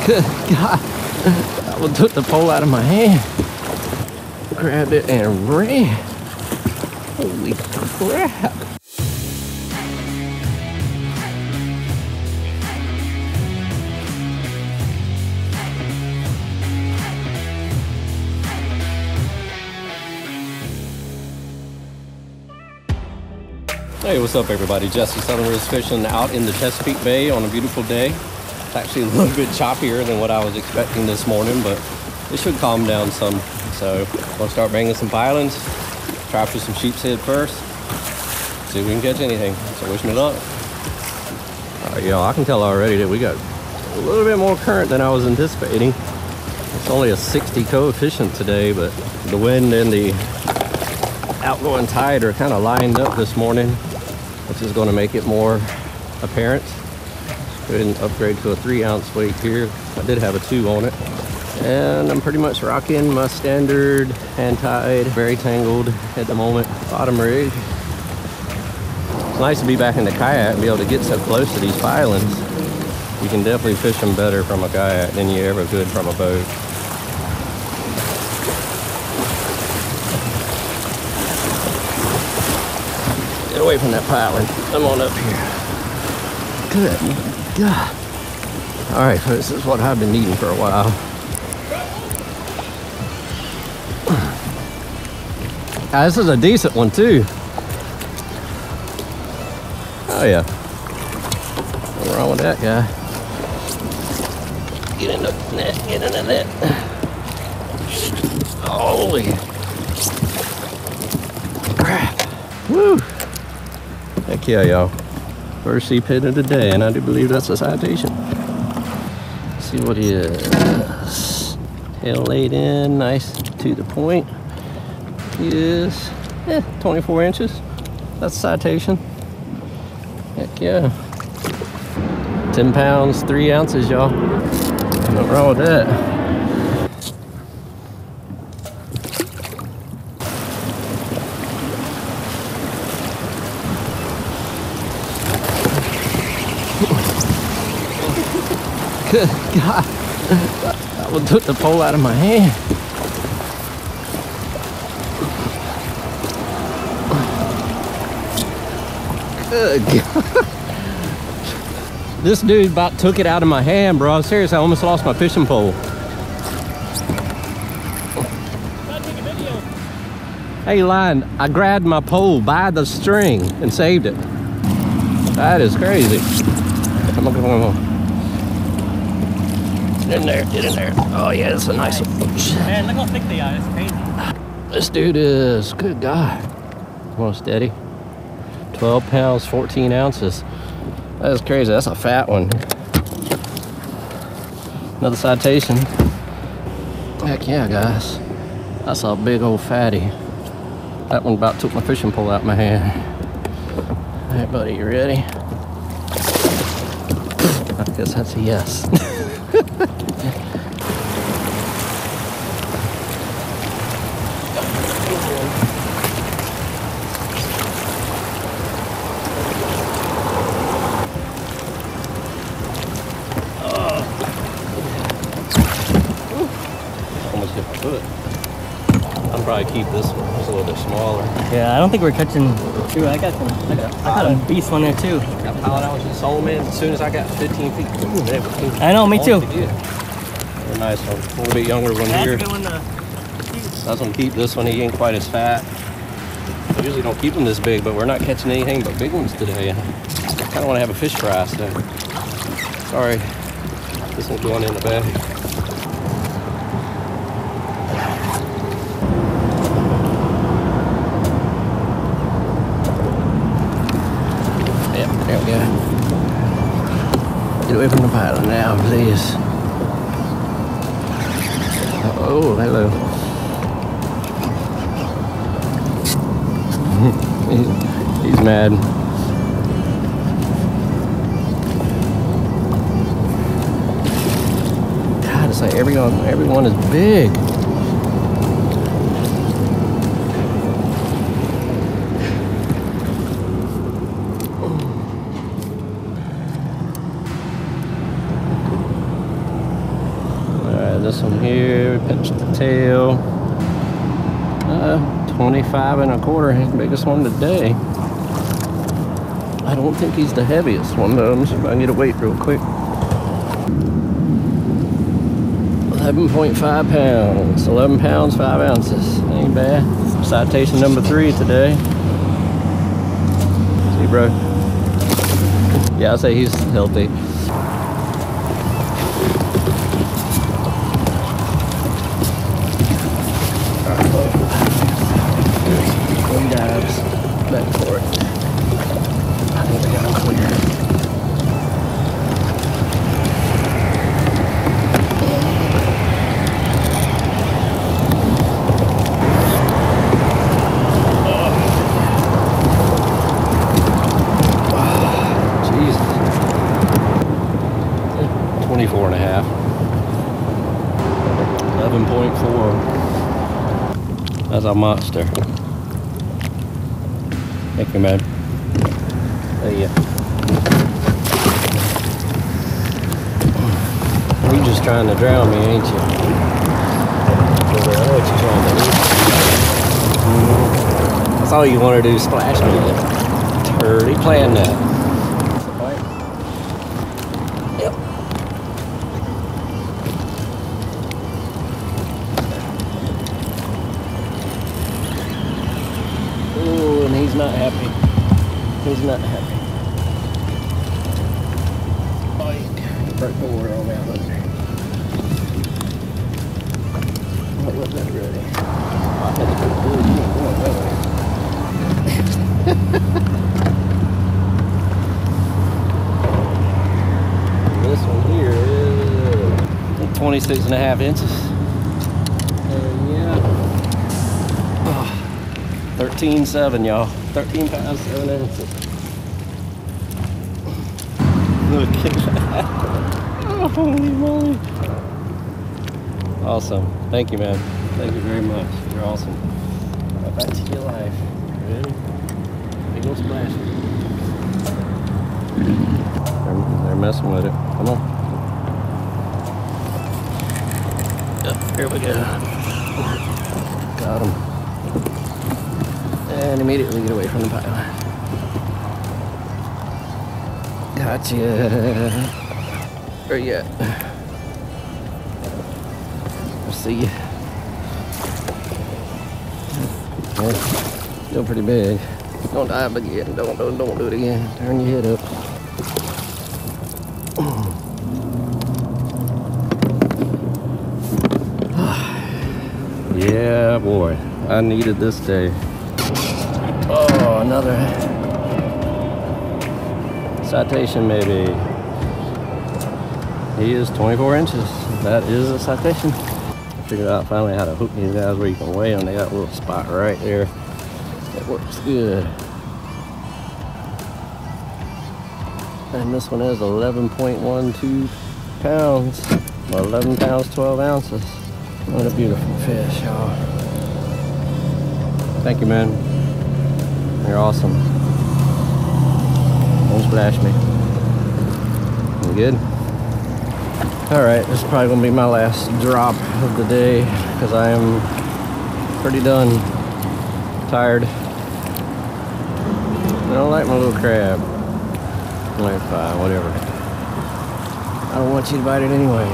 Good God. I would took the pole out of my hand, grabbed it and ran. Holy crap. Hey, what's up everybody? Jesse Southern Rizz Fishing out in the Chesapeake Bay on a beautiful day. It's actually a little bit choppier than what I was expecting this morning, but it should calm down some. So I'm gonna start banging some pilings, try for some sheep's head first, see if we can catch anything. So wish me luck. All right, y'all, I can tell already that we got a little bit more current than I was anticipating. It's only a 60 coefficient today, but the wind and the outgoing tide are kind of lined up this morning, which is going to make it more apparent. Go ahead and upgrade to a 3-ounce weight here. I did have a 2 on it, and I'm pretty much rocking my standard hand tied, very tangled at the moment bottom rig. It's nice to be back in the kayak and be able to get so close to these pilings. You can definitely fish them better from a kayak than you ever could from a boat. Get away from that piling. Come on up here. Good God. All right, this is what I've been needing for a while. This is a decent one too. Oh yeah. Nothing wrong with that guy. Get in the net, get in the net. Holy crap. Woo. Heck yeah, y'all. First sheep head of the day, and I do believe that's a citation. Let's see what he is. Tail laid in, nice to the point. He is 24 inches. That's a citation. Heck yeah. 10 pounds, 3 ounces, y'all. Nothing wrong with that. Good God. I would took the pole out of my hand. Good God. This dude about took it out of my hand, bro. Seriously, I almost lost my fishing pole. Hey, Lion, I grabbed my pole by the string and saved it. That is crazy. Come on, come on, come on. Get in there, get in there. Oh yeah, that's a nice one. Man, look how thick they are, it's crazy. This dude is, good God. Come on, steady. 12 pounds, 14 ounces. That is crazy, that's a fat one. Another citation. Heck yeah, guys. That's a big old fatty. That one about took my fishing pole out of my hand. All right, buddy, you ready? I guess that's a yes. Almost hit my foot. I'll probably keep this one. It's a little bit smaller. Yeah, I don't think we're catching. Dude, I got a beast one there too. Got pilot out and sold man as soon as I got 15 feet. Ooh, man, I know, me too. Very nice one. A little bit younger one here. That's a good one to I was gonna keep this one. He ain't quite as fat. I usually don't keep them this big, but we're not catching anything but big ones today. I kind of want to have a fish fry, so sorry. This one's going in the bag. Yep, there we go. Get away from the pilot now, please. Oh, hello. He's mad. God, it's like everyone is big. this one here, pinch the tail. 25 and a quarter, his biggest one today. I don't think he's the heaviest one though. Let me see if I can get a weight real quick. 11.5 pounds, 11 pounds, 5 ounces. Ain't bad. Citation number 3 today. See, bro? Yeah, I'd say he's healthy. One dives back for it. I think we got him clear. Jesus. 24 and a half. 11.4. That's a monster. Thank you, man. Hey, yeah. You're just trying to drown me, ain't you? I know what you're trying to do. That's all you want to do, splash me. Already planned that. Yep. Ooh, and he's not happy. He's not happy. Right forward on that one. What was that ready? I had to put you ain't going that way. This one here is 26 and a half inches. Yeah. Oh, 13.7, y'all. 13 pounds, 7 ounces. Look at that. Oh, holy moly. Awesome. Thank you, man. Thank you very much. You're awesome. Right back to your life. Ready? Big old splash. They're messing with it. Come on. Yep, here we go. Got him. And immediately get away from the pile. Gotcha. Where you at? I'll see you. Yeah, still pretty big. Don't dive again. Don't do it again. Turn your head up. Yeah, boy. I needed this day. Oh, another citation, maybe. He is 24 inches. That is a citation. I figured out finally how to hook these guys where you can weigh them. They got a little spot right there. It works good. And this one is 11.12 pounds. Well, 11 pounds, 12 ounces. What a beautiful fish, y'all. Thank you, man. You're awesome. Don't splash me. You good? Alright, this is probably going to be my last drop of the day because I am pretty done. Tired. I don't like my little crab. Like, whatever. I don't want you to bite it anyway.